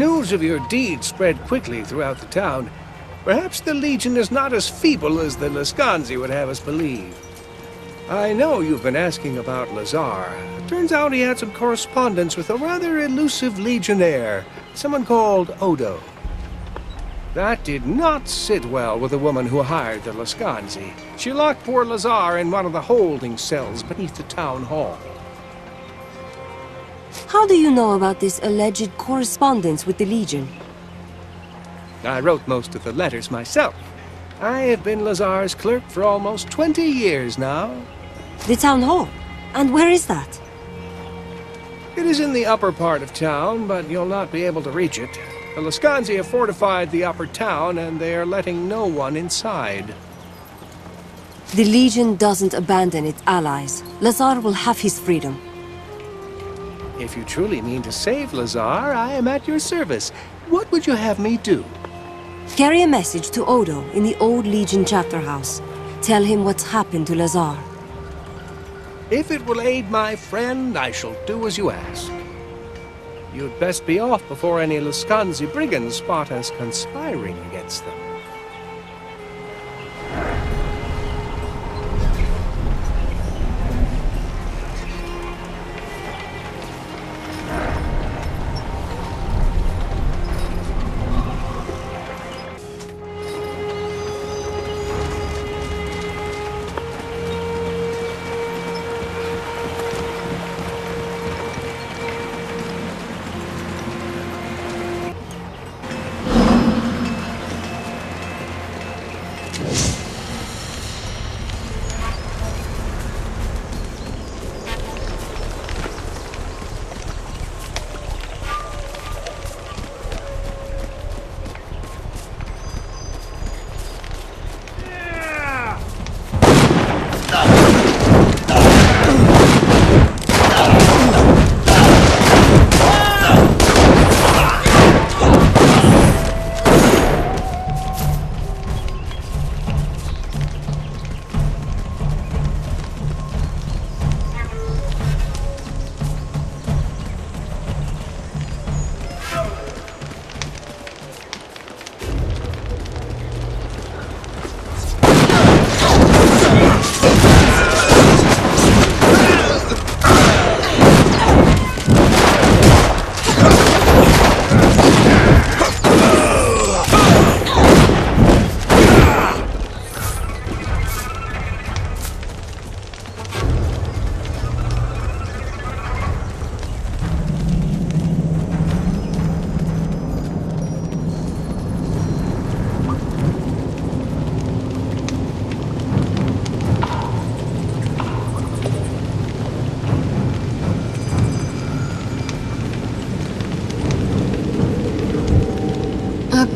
News of your deeds spread quickly throughout the town. Perhaps the Legion is not as feeble as the Lascanzi would have us believe. I know you've been asking about Lazar. Turns out he had some correspondence with a rather elusive legionnaire, someone called Odo. That did not sit well with the woman who hired the Lascanzi. She locked poor Lazar in one of the holding cells beneath the town hall. How do you know about this alleged correspondence with the Legion? I wrote most of the letters myself. I have been Lazar's clerk for almost 20 years now. The town hall? And where is that? It is in the upper part of town, but you'll not be able to reach it. The Lascanzi have fortified the upper town, and they are letting no one inside. The Legion doesn't abandon its allies. Lazar will have his freedom. If you truly mean to save Lazar, I am at your service. What would you have me do? Carry a message to Odo in the old Legion chapter house. Tell him what's happened to Lazar. If it will aid my friend, I shall do as you ask. You'd best be off before any Lascanzi brigands spot us conspiring against them.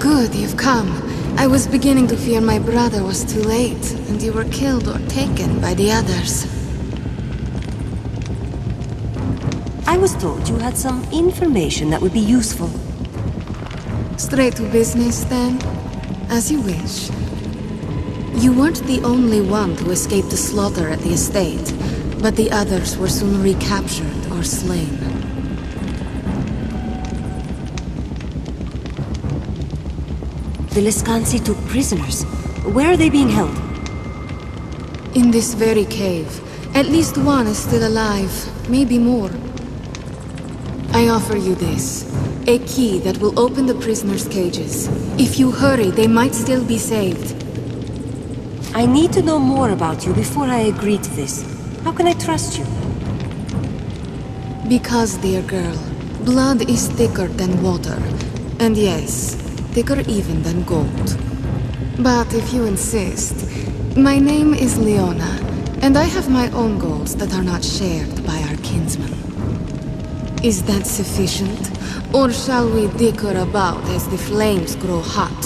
Good, you've come. I was beginning to fear my brother was too late, and you were killed or taken by the others. I was told you had some information that would be useful. Straight to business, then? As you wish. You weren't the only one to escape the slaughter at the estate, but the others were soon recaptured or slain. The Lascanzi took prisoners. Where are they being held? In this very cave. At least one is still alive, maybe more. I offer you this. A key that will open the prisoners' cages. If you hurry, they might still be saved. I need to know more about you before I agree to this. How can I trust you? Because, dear girl, blood is thicker than water. And yes, thicker even than gold. But if you insist, my name is Leona, and I have my own goals that are not shared by our kinsmen. Is that sufficient? Or shall we dicker about as the flames grow hot?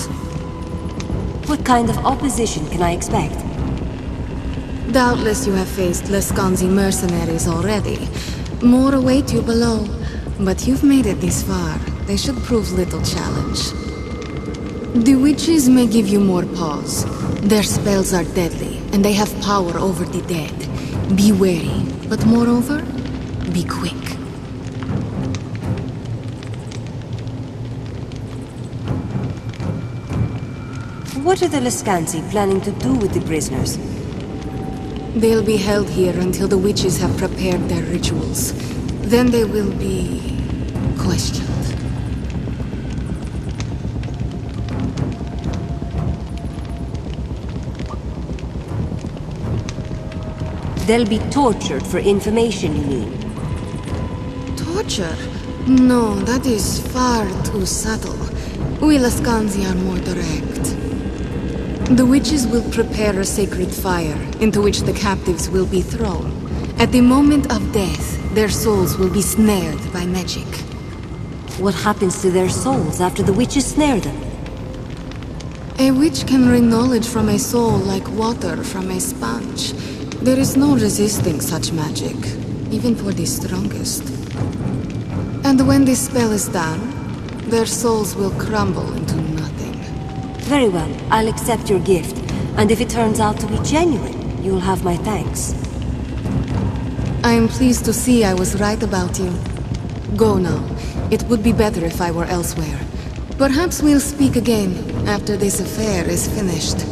What kind of opposition can I expect? Doubtless you have faced Lascanzi mercenaries already. More await you below, but you've made it this far. They should prove little challenge. The witches may give you more pause. Their spells are deadly, and they have power over the dead. Be wary, but moreover, be quick. What are the Lascanzi planning to do with the prisoners? They'll be held here until the witches have prepared their rituals. Then they will be questioned. They'll be tortured for information, you mean? Torture? No, that is far too subtle. We Lascanzi are more direct. The witches will prepare a sacred fire, into which the captives will be thrown. At the moment of death, their souls will be snared by magic. What happens to their souls after the witches snare them? A witch can wring knowledge from a soul like water from a sponge. There is no resisting such magic, even for the strongest. And when this spell is done, their souls will crumble into nothing. Very well, I'll accept your gift. And if it turns out to be genuine, you'll have my thanks. I am pleased to see I was right about you. Go now. It would be better if I were elsewhere. Perhaps we'll speak again after this affair is finished.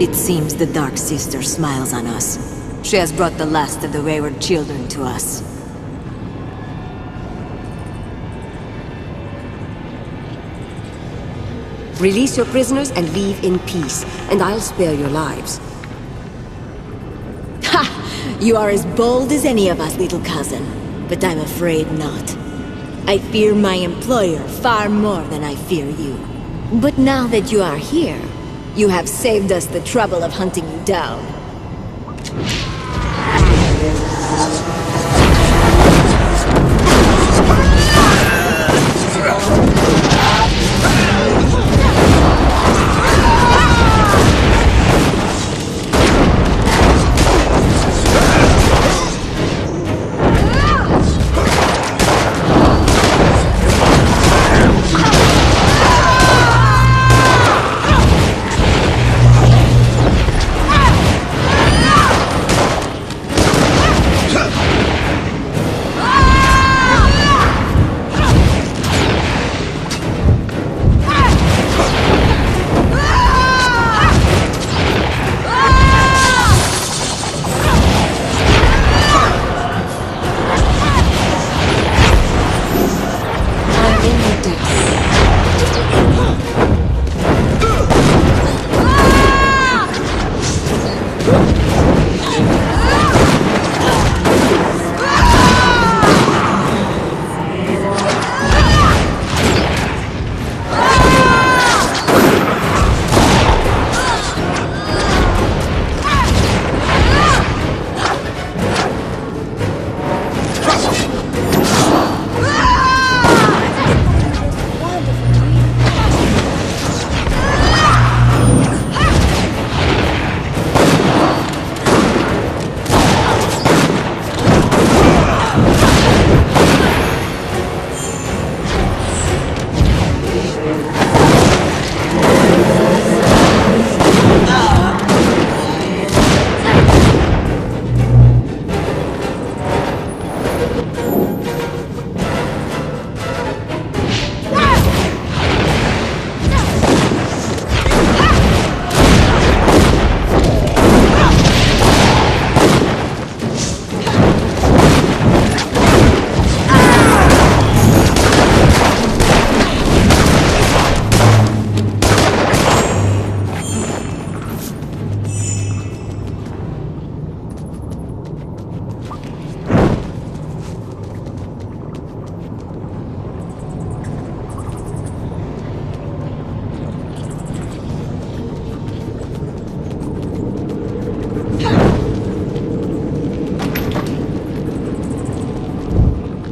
It seems the Dark Sister smiles on us. She has brought the last of the wayward children to us. Release your prisoners and leave in peace, and I'll spare your lives. Ha! You are as bold as any of us, little cousin. But I'm afraid not. I fear my employer far more than I fear you. But now that you are here, you have saved us the trouble of hunting you down.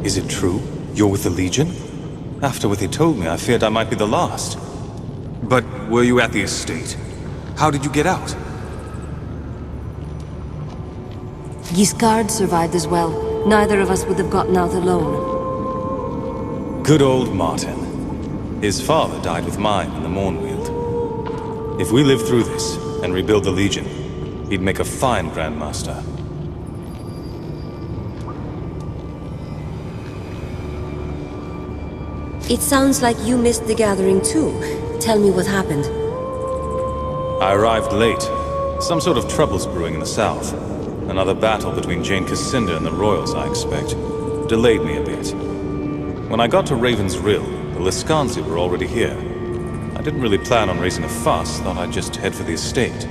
Is it true? You're with the Legion? After what they told me, I feared I might be the last. But were you at the estate? How did you get out? Giscard survived as well. Neither of us would have gotten out alone. Good old Martin. His father died with mine in the Mournweald. If we live through this and rebuild the Legion, he'd make a fine Grand Master. It sounds like you missed the gathering too. Tell me what happened. I arrived late. Some sort of trouble's brewing in the south. Another battle between Jane Cassinda and the Royals, I expect. Delayed me a bit. When I got to Raven's Rill, the Lascanzi were already here. I didn't really plan on raising a fuss, thought I'd just head for the estate.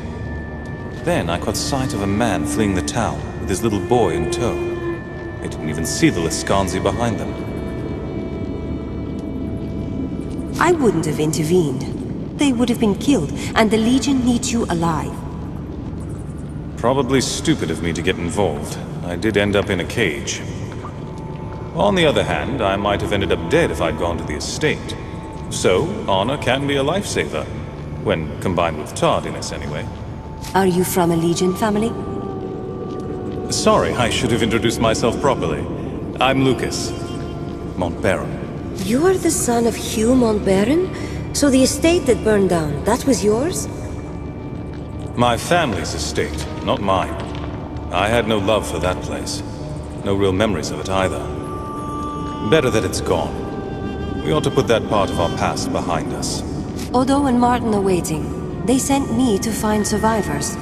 Then I caught sight of a man fleeing the town, with his little boy in tow. I didn't even see the Lascanzi behind them. I wouldn't have intervened. They would have been killed, and the Legion needs you alive. Probably stupid of me to get involved. I did end up in a cage. On the other hand, I might have ended up dead if I'd gone to the estate. So, honor can be a lifesaver. When combined with tardiness, anyway. Are you from a Legion family? Sorry, I should have introduced myself properly. I'm Lucas. Montbaron. You're the son of Hugh Montbaron? So the estate that burned down, that was yours? My family's estate, not mine. I had no love for that place. No real memories of it either. Better that it's gone. We ought to put that part of our past behind us. Odo and Martin are waiting. They sent me to find survivors.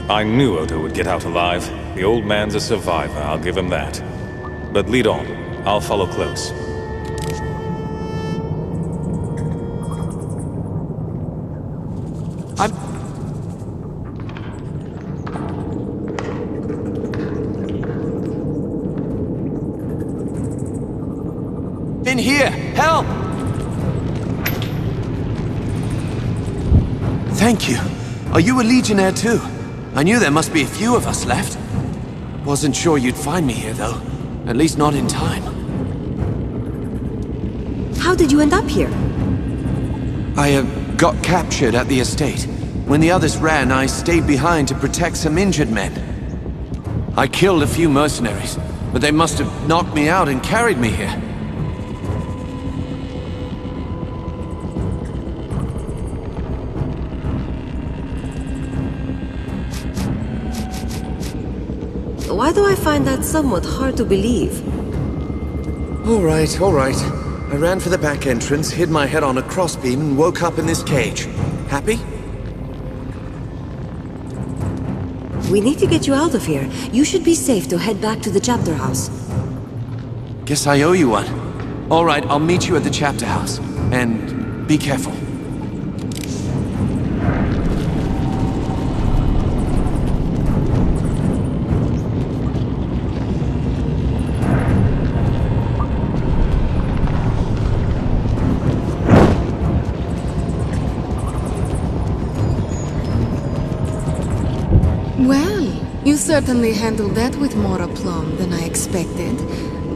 I knew Odo would get out alive. The old man's a survivor, I'll give him that. But lead on. I'll follow close. In here! Help! Thank you. Are you a Legionnaire too? I knew there must be a few of us left. Wasn't sure you'd find me here though. At least not in time. How did you end up here? I got captured at the estate. When the others ran, I stayed behind to protect some injured men. I killed a few mercenaries, but they must have knocked me out and carried me here. Why do I find that somewhat hard to believe? All right, all right. I ran for the back entrance, hid my head on a crossbeam, and woke up in this cage. Happy? We need to get you out of here. You should be safe to head back to the chapter house. Guess I owe you one. All right, I'll meet you at the chapter house. And be careful. Well, you certainly handled that with more aplomb than I expected.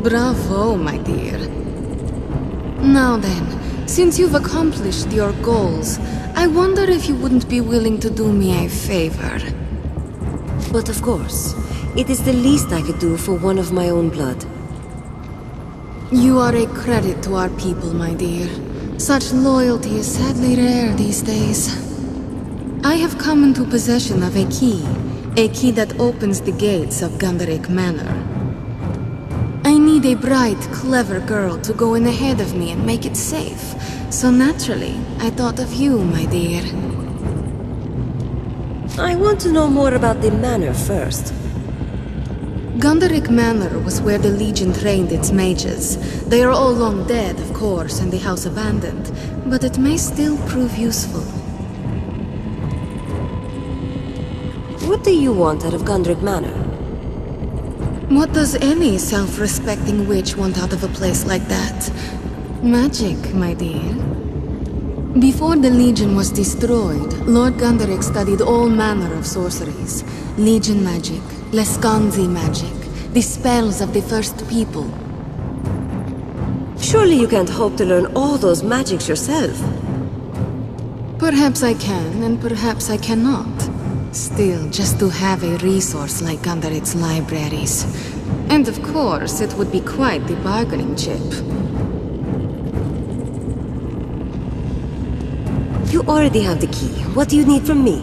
Bravo, my dear. Now then, since you've accomplished your goals, I wonder if you wouldn't be willing to do me a favor. But of course, it is the least I could do for one of my own blood. You are a credit to our people, my dear. Such loyalty is sadly rare these days. I have come into possession of a key that opens the gates of Gunderic Manor. I need a bright, clever girl to go in ahead of me and make it safe. So naturally, I thought of you, my dear. I want to know more about the manor first. Gunderic Manor was where the Legion trained its mages. They are all long dead, of course, and the house abandoned, but it may still prove useful. What do you want out of Gunderic Manor? What does any self-respecting witch want out of a place like that? Magic, my dear. Before the Legion was destroyed, Lord Gunderic studied all manner of sorceries. Legion magic, Lescanzi magic, the spells of the First People. Surely you can't hope to learn all those magics yourself. Perhaps I can, and perhaps I cannot. Still, just to have a resource like Gunderic's libraries. And of course, it would be quite the bargaining chip. You already have the key. What do you need from me?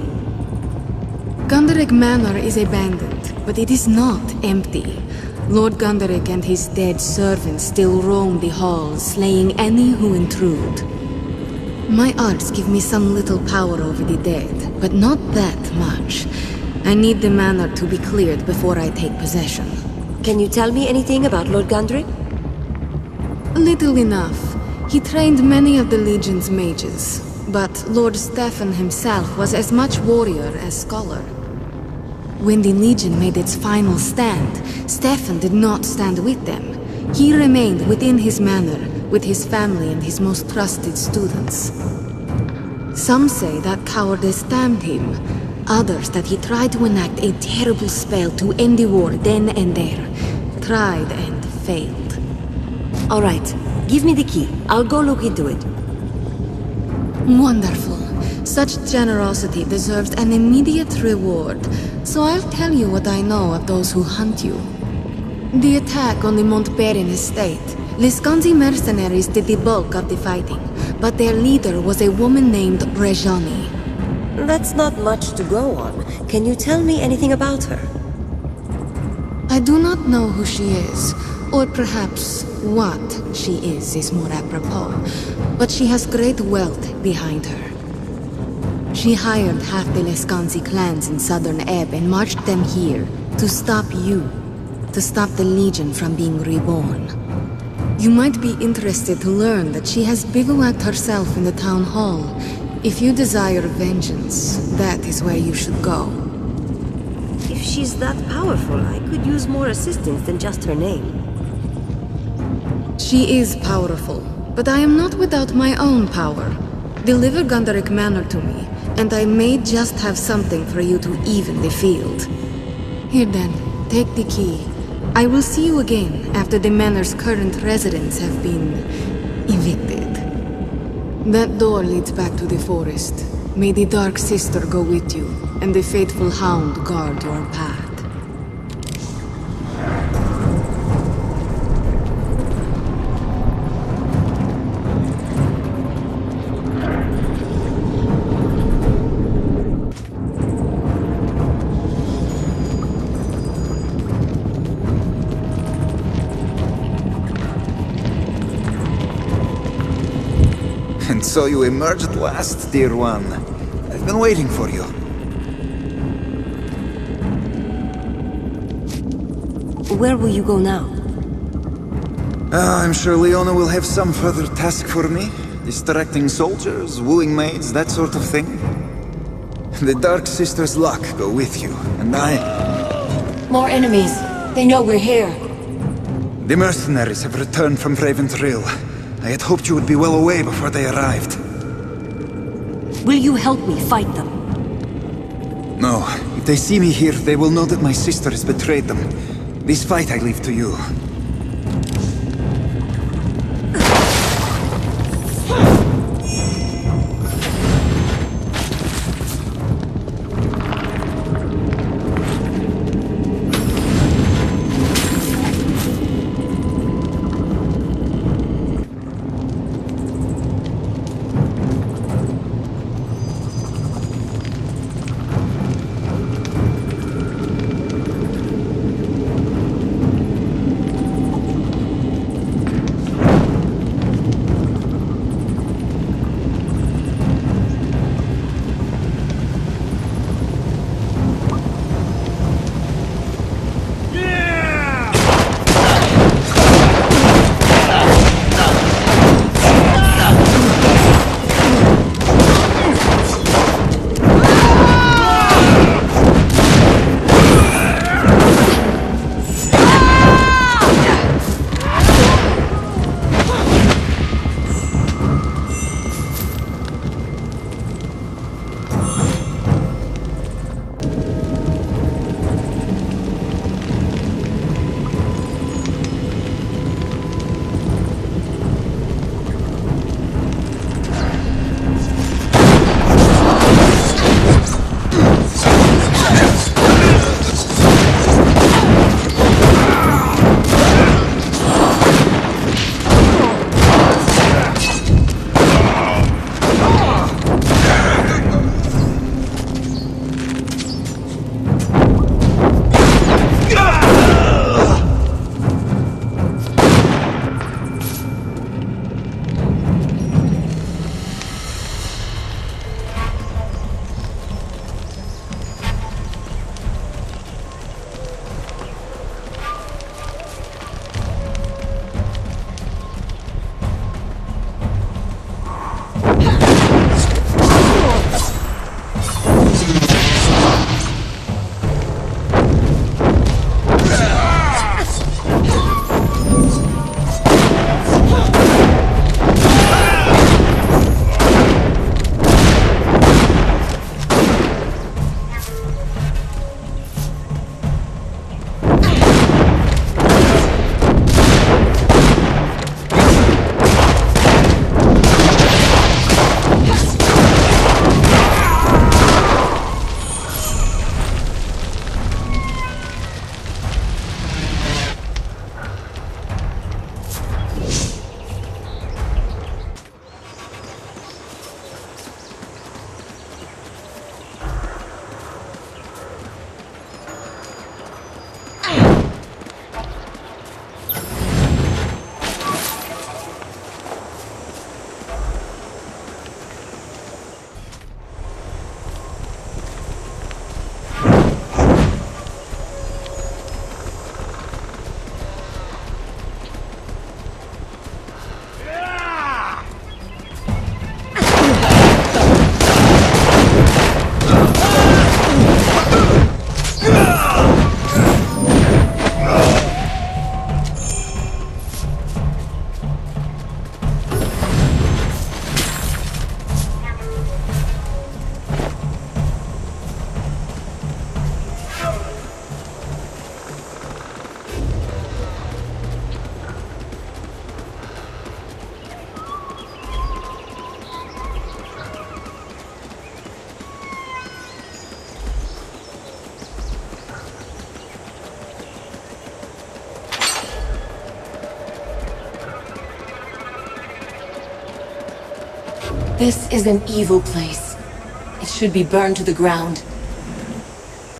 Gunderic Manor is abandoned, but it is not empty. Lord Gunderic and his dead servants still roam the halls, slaying any who intrude. My arts give me some little power over the dead, but not that much. I need the manor to be cleared before I take possession. Can you tell me anything about Lord Gunderic? Little enough. He trained many of the Legion's mages, but Lord Stefan himself was as much warrior as scholar. When the Legion made its final stand, Stefan did not stand with them. He remained within his manor, with his family and his most trusted students. Some say that cowardice damned him. Others that he tried to enact a terrible spell to end the war then and there. Tried and failed. All right, give me the key. I'll go look into it. Wonderful. Such generosity deserves an immediate reward, so I'll tell you what I know of those who hunt you. The attack on the Montbarren estate. Lescanzi mercenaries did the bulk of the fighting, but their leader was a woman named Rejani. That's not much to go on. Can you tell me anything about her? I do not know who she is, or perhaps what she is more apropos, but she has great wealth behind her. She hired half the Lescanzi clans in southern Ebb and marched them here to stop you, to stop the Legion from being reborn. You might be interested to learn that she has bivouacked herself in the town hall. If you desire vengeance, that is where you should go. If she's that powerful, I could use more assistance than just her name. She is powerful, but I am not without my own power. Deliver Gunderic Manor to me, and I may just have something for you to even the field. Here then, take the key. I will see you again after the manor's current residents have been evicted. That door leads back to the forest. May the Dark Sister go with you, and the faithful Hound guard your path. And so you emerged at last, dear one. I've been waiting for you. Where will you go now? I'm sure Leona will have some further task for me. Distracting soldiers, wooing maids, that sort of thing. The Dark Sister's luck go with you, and I... More enemies. They know we're here. The mercenaries have returned from Raven's Rill. I had hoped you would be well away before they arrived. Will you help me fight them? No. If they see me here, they will know that my sister has betrayed them. This fight I leave to you. This is an evil place. It should be burned to the ground.